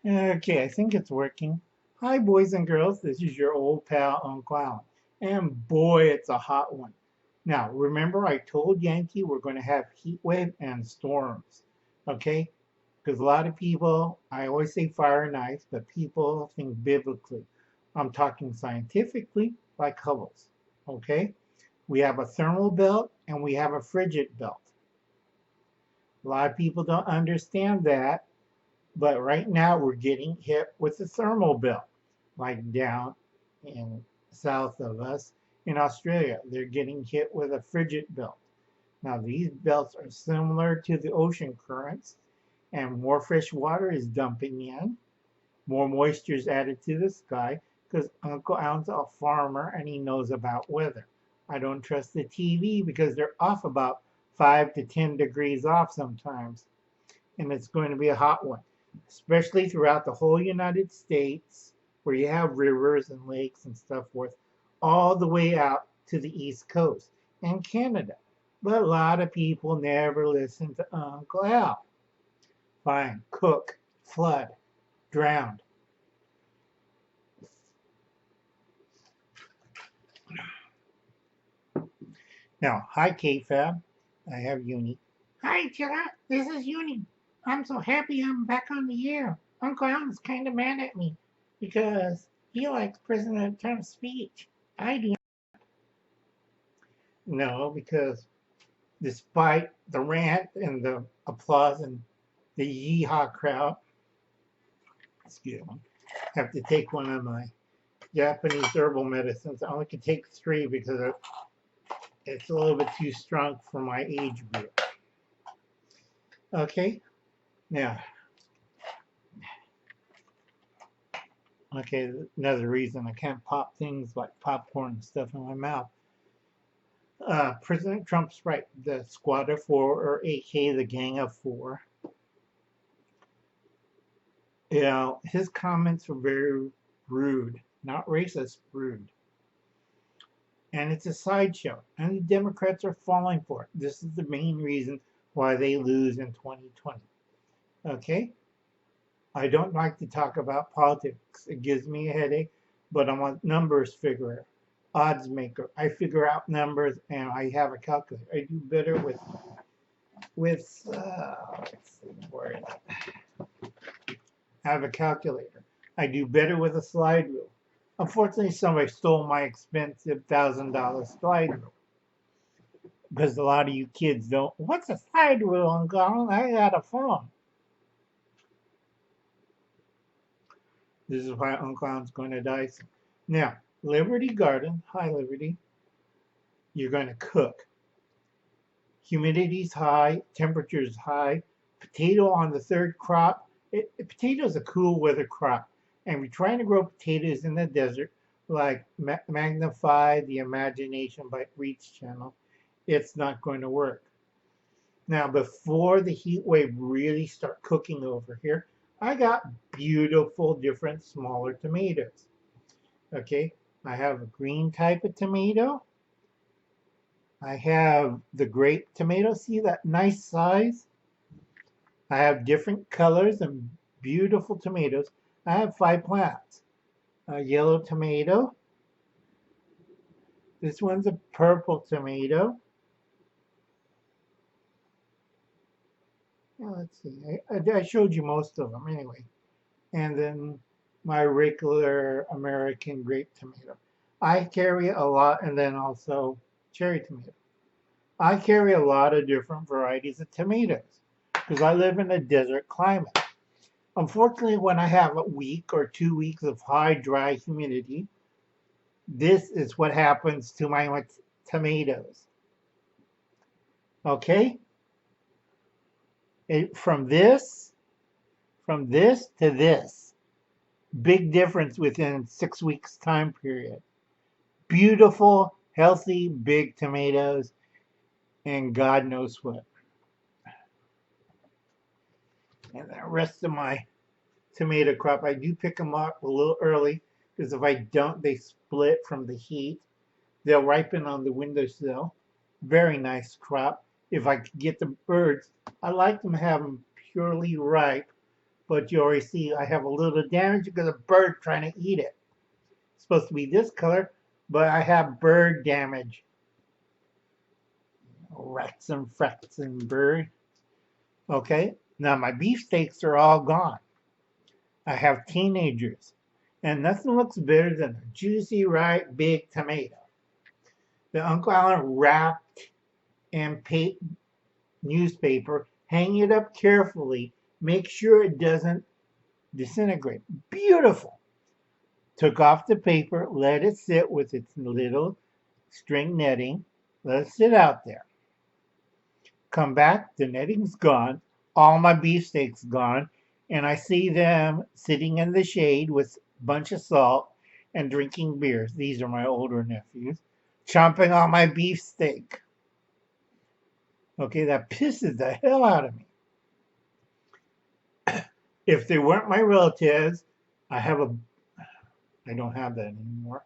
Okay, I think it's working. Hi, boys and girls. This is your old pal, Uncle Alan. And boy, it's a hot one. Now, remember I told Yankee we're going to have heat wave and storms. Okay? Because a lot of people, I always say fire and ice, but people think biblically. I'm talking scientifically, like Hubble's. Okay? We have a thermal belt and we have a frigid belt. A lot of people don't understand that. But right now we're getting hit with the thermal belt, like down in south of us in Australia. They're getting hit with a frigid belt. Now these belts are similar to the ocean currents, and more fresh water is dumping in. More moisture is added to the sky because Uncle Alan's a farmer and he knows about weather. I don't trust the TV because they're off about 5 to 10 degrees off sometimes, and it's going to be a hot one, especially throughout the whole United States, where you have rivers and lakes and stuff forth, all the way out to the East Coast and Canada. But a lot of people never listen to Uncle Al. Fine, cook, flood, drowned. Now, hi KFab. I have Uni. Hi, Chilla. This is Uni. I'm so happy I'm back on the air. Uncle Alan's kind of mad at me because he likes President Trump's speech. I do. No, because despite the rant and the applause and the yeehaw crowd, excuse me, I have to take one of my Japanese herbal medicines. I only can take 3 because it's a little bit too strong for my age group. Okay, now, okay, another reason I can't pop things like popcorn and stuff in my mouth. President Trump's right. The Squad of Four, or AK the Gang of Four, his comments were very rude, not racist, rude. And it's a sideshow. And the Democrats are falling for it. This is the main reason why they lose in 2020. Okay? I don't like to talk about politics. It gives me a headache, but I'm a numbers figurer, odds maker. I figure out numbers and I have a calculator. I do better with let's see, where is it? I have a calculator. I do better with a slide rule. Unfortunately, somebody stole my expensive $1,000 slide rule. Because a lot of you kids don't. What's a slide rule, Uncle? I got a phone. This is why Uncle Alan's going to die soon. Now, Liberty Garden. Hi, Liberty. You're going to cook. Humidity's high. Temperature's high. Potato on the 3rd crop. Potato is a cool weather crop. And we're trying to grow potatoes in the desert, like Magnify the Imagination by Reach Channel. It's not going to work. Now, before the heat wave really start cooking over here, I got beautiful different smaller tomatoes. Okay, I have a green type of tomato. I have the grape tomato. See that nice size? I have different colors and beautiful tomatoes. I have 5 plants. A yellow tomato. This one's a purple tomato. Yeah, let's see. I showed you most of them anyway. And then my regular American grape tomato. I carry a lot, and then also cherry tomato. I carry a lot of different varieties of tomatoes because I live in a desert climate. Unfortunately, when I have a week or 2 weeks of high, dry humidity, this is what happens to my tomatoes. Okay? From this to this. Big difference within 6 weeks time period. Beautiful, healthy, big tomatoes, and God knows what. And the rest of my tomato crop, I do pick them up a little early because if I don't, they split from the heat. They'll ripen on the windowsill. Very nice crop. If I could get the birds, I like them to have them purely ripe but you already see I have a little damage because of a bird trying to eat it. It's supposed to be this color, but I have bird damage. Rats and frets and bird. Okay, now my beefsteaks are all gone. I have teenagers, and nothing looks better than a juicy, ripe, big tomato. The Uncle Allen wrapped in newspaper, hang it up carefully, make sure it doesn't disintegrate. Beautiful. Took off the paper, let it sit with its little string netting, let it sit out there. Come back, the netting's gone, all my beefsteaks gone, and I see them sitting in the shade with a bunch of salt and drinking beers. These are my older nephews, chomping on my beefsteak. Okay, that pisses the hell out of me. If they weren't my relatives, I have a I don't have that anymore.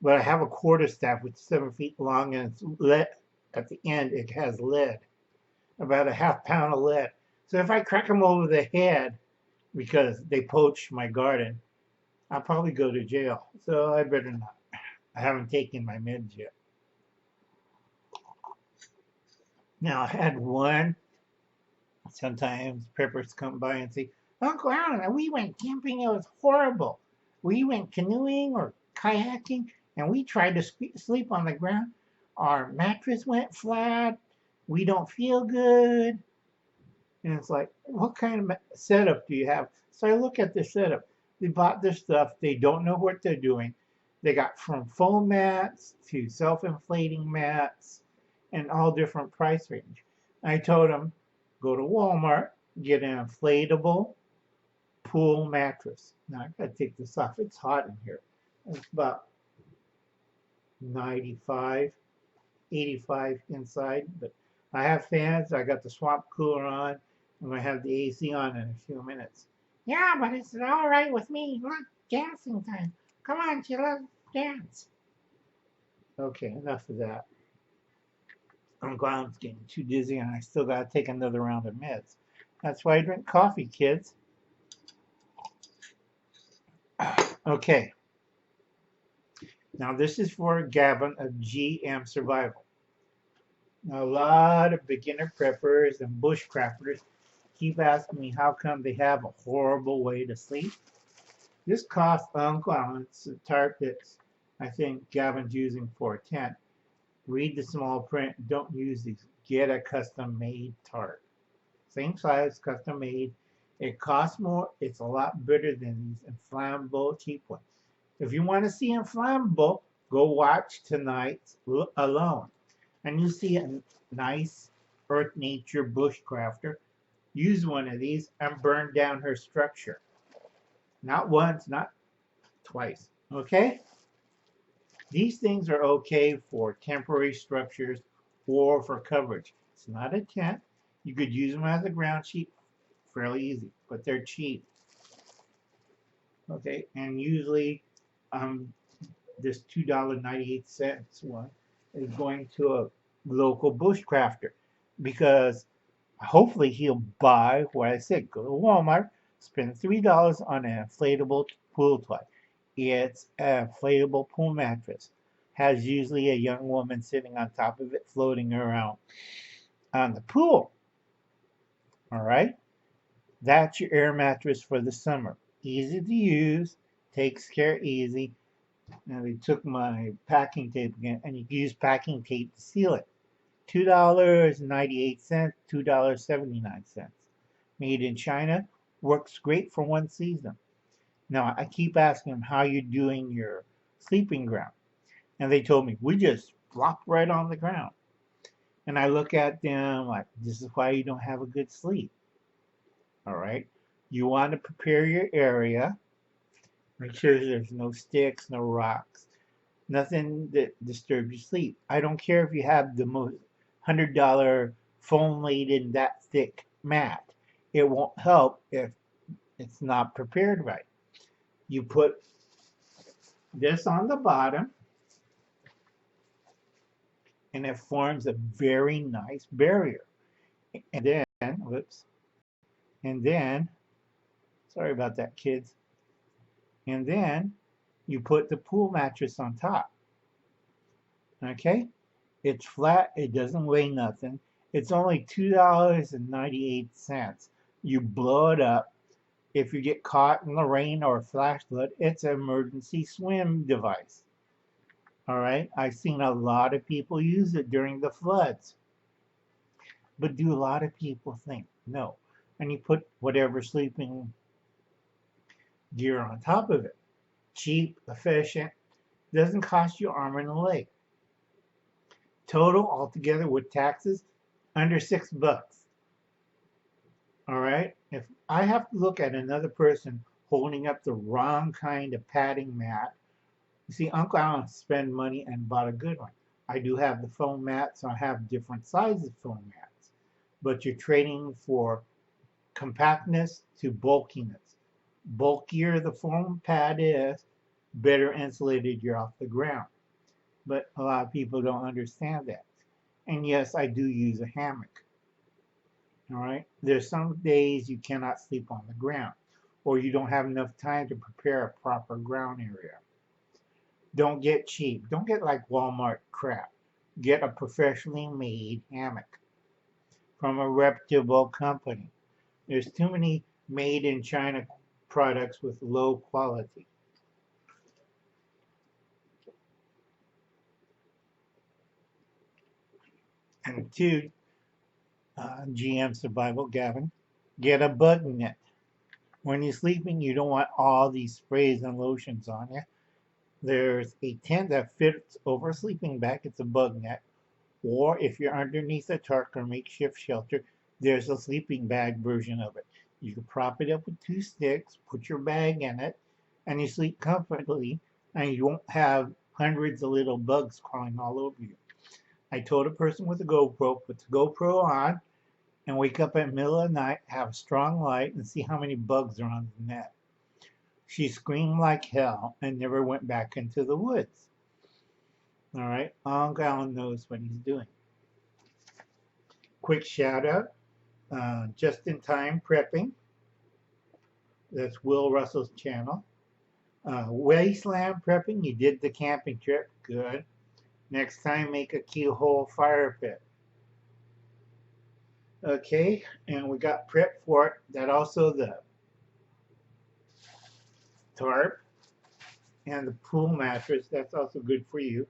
But I have a quarterstaff which is 7 feet long and it's lead at the end it has lead. About a half pound of lead. So if I crack them over the head because they poached my garden, I'll probably go to jail. So I better not. I haven't taken my meds yet. Now I had one. Sometimes preppers come by and say, Uncle Alan, we went camping. It was horrible. We went canoeing or kayaking and we tried to sleep on the ground. Our mattress went flat. We don't feel good. And it's like, what kind of setup do you have? So I look at the setup. They bought this stuff. They don't know what they're doing. They got from foam mats to self-inflating mats and all different price range. I told them, go to Walmart, get an inflatable pool mattress. Now I gotta take this off. It's hot in here. It's about 95, 85 inside, but I have fans. I got the swamp cooler on. I'm gonna have the AC on in a few minutes. Yeah, but it's all right with me. Look, dancing time. Come on, Sheila, dance. Okay, enough of that. I'm glad I'm getting too dizzy, and I still gotta take another round of meds. That's why I drink coffee, kids. Okay. Now this is for Gavin of GM Survival. Now, a lot of beginner preppers and bushcrafters keep asking me how come they have a horrible way to sleep. This costs Uncle Alan. It's a tarp that I think Gavin's using for a tent. Read the small print. Don't use these. Get a custom made tarp. Same size, custom made. It costs more. It's a lot better than these inflammable cheap ones. If you want to see inflammable, go watch tonight's Alone. And you see a nice Earth Nature bushcrafter use one of these and burn down her structure. Not once, not twice. Okay? These things are okay for temporary structures or for coverage. It's not a tent. You could use them as a ground sheet fairly easy, but they're cheap. Okay, and usually this $2.98 one is going to a local bushcrafter because hopefully he'll buy what I said. Go to Walmart, spend $3 on an inflatable pool toy. It's an inflatable pool mattress. Has usually a young woman sitting on top of it, floating around on the pool. All right, that's your air mattress for the summer. Easy to use, takes care easy. And they took my packing tape again, and you can use packing tape to seal it. $2.98, $2.79. Made in China, works great for one season. Now, I keep asking them how you're doing your sleeping ground. And they told me, we just flop right on the ground. And I look at them like, this is why you don't have a good sleep. All right. You want to prepare your area. Make sure there's no sticks, no rocks, nothing that disturbs your sleep. I don't care if you have the most $100 foam laden that thick mat. It won't help if it's not prepared right. You put this on the bottom and it forms a very nice barrier. And then, whoops, and then Sorry about that, kids. And then you put the pool mattress on top. Okay? It's flat, it doesn't weigh nothing. It's only $2.98. You blow it up. If you get caught in the rain or a flash flood, it's an emergency swim device. All right? I've seen a lot of people use it during the floods. But do a lot of people think? No. And you put whatever sleeping gear on top of it. Cheap, efficient, doesn't cost you arm and a leg. Total altogether with taxes, under $6. All right. If I have to look at another person holding up the wrong kind of padding mat, you see, Uncle Alan spent money and bought a good one. I do have the foam mat, so I have different sizes of foam mats. But you're trading for compactness to bulkiness. Bulkier the foam pad is, better insulated you're off the ground. But a lot of people don't understand that. And yes, I do use a hammock. All right. There's some days you cannot sleep on the ground, or you don't have enough time to prepare a proper ground area. Don't get cheap. Don't get like Walmart crap. Get a professionally made hammock from a reputable company. There's too many made in China products with low quality. And two, GM Survival, Gavin, get a bug net. When you're sleeping, you don't want all these sprays and lotions on you. There's a tent that fits over a sleeping bag. It's a bug net. Or if you're underneath a tarp or makeshift shelter, there's a sleeping bag version of it. You can prop it up with 2 sticks, put your bag in it, and you sleep comfortably, and you won't have hundreds of little bugs crawling all over you. I told a person with a GoPro, put the GoPro on, and wake up at the middle of the night, have a strong light, and see how many bugs are on the net. She screamed like hell and never went back into the woods. All right, Uncle Alan knows what he's doing. Quick shout out, Just in Time Prepping. That's Will Russell's channel. Wasteland Prepping, you did the camping trip, good. Next time, make a keyhole fire pit. Okay, and we got prep for it. That also the tarp and the pool mattress. That's also good for you.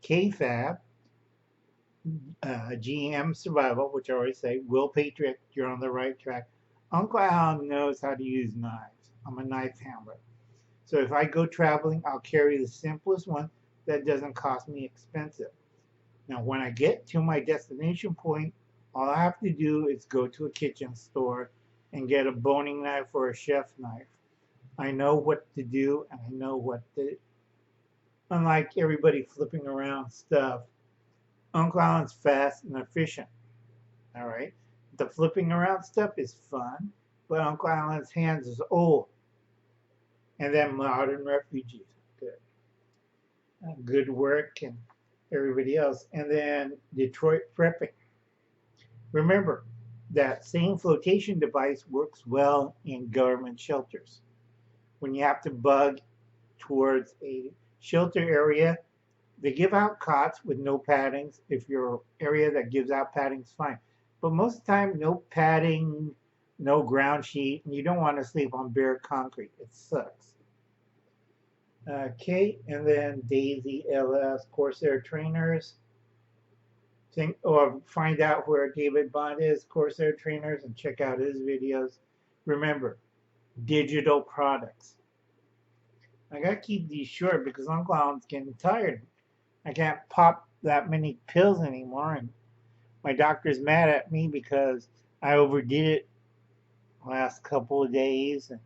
KFAB, GM Survival, which I always say, Will Patriot, you're on the right track. Uncle Alan knows how to use knives. I'm a knife handler. So if I go traveling, I'll carry the simplest one that doesn't cost me expensive. Now, when I get to my destination point, all I have to do is go to a kitchen store and get a boning knife or a chef knife. I know what to do, and I know what to. Unlike everybody flipping around stuff, Uncle Alan's fast and efficient. All right, the flipping around stuff is fun, but Uncle Alan's hands is old. And then modern refugees, good, good work, and everybody else. And then Detroit prepping. Remember, that same flotation device works well in government shelters. When you have to bug towards a shelter area, they give out cots with no paddings. If your area that gives out paddings, fine. But most of the time, no padding, no ground sheet, and you don't want to sleep on bare concrete. It sucks. Okay, and then Daisy LS Corsair Trainers. Think or find out where David Bond is, Corsair Trainers, and check out his videos. Remember, digital products. I gotta keep these short because Uncle Alan's getting tired. I can't pop that many pills anymore, and my doctor's mad at me because I overdid it last couple of days, and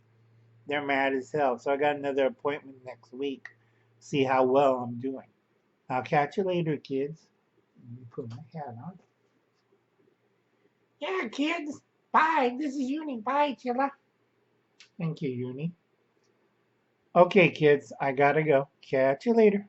they're mad as hell. So I got another appointment next week. See how well I'm doing. I'll catch you later, kids. Let me put my hat on. Yeah, kids. Bye. This is Uni. Bye, Chilla. Thank you, Uni. Okay, kids. I gotta go. Catch you later.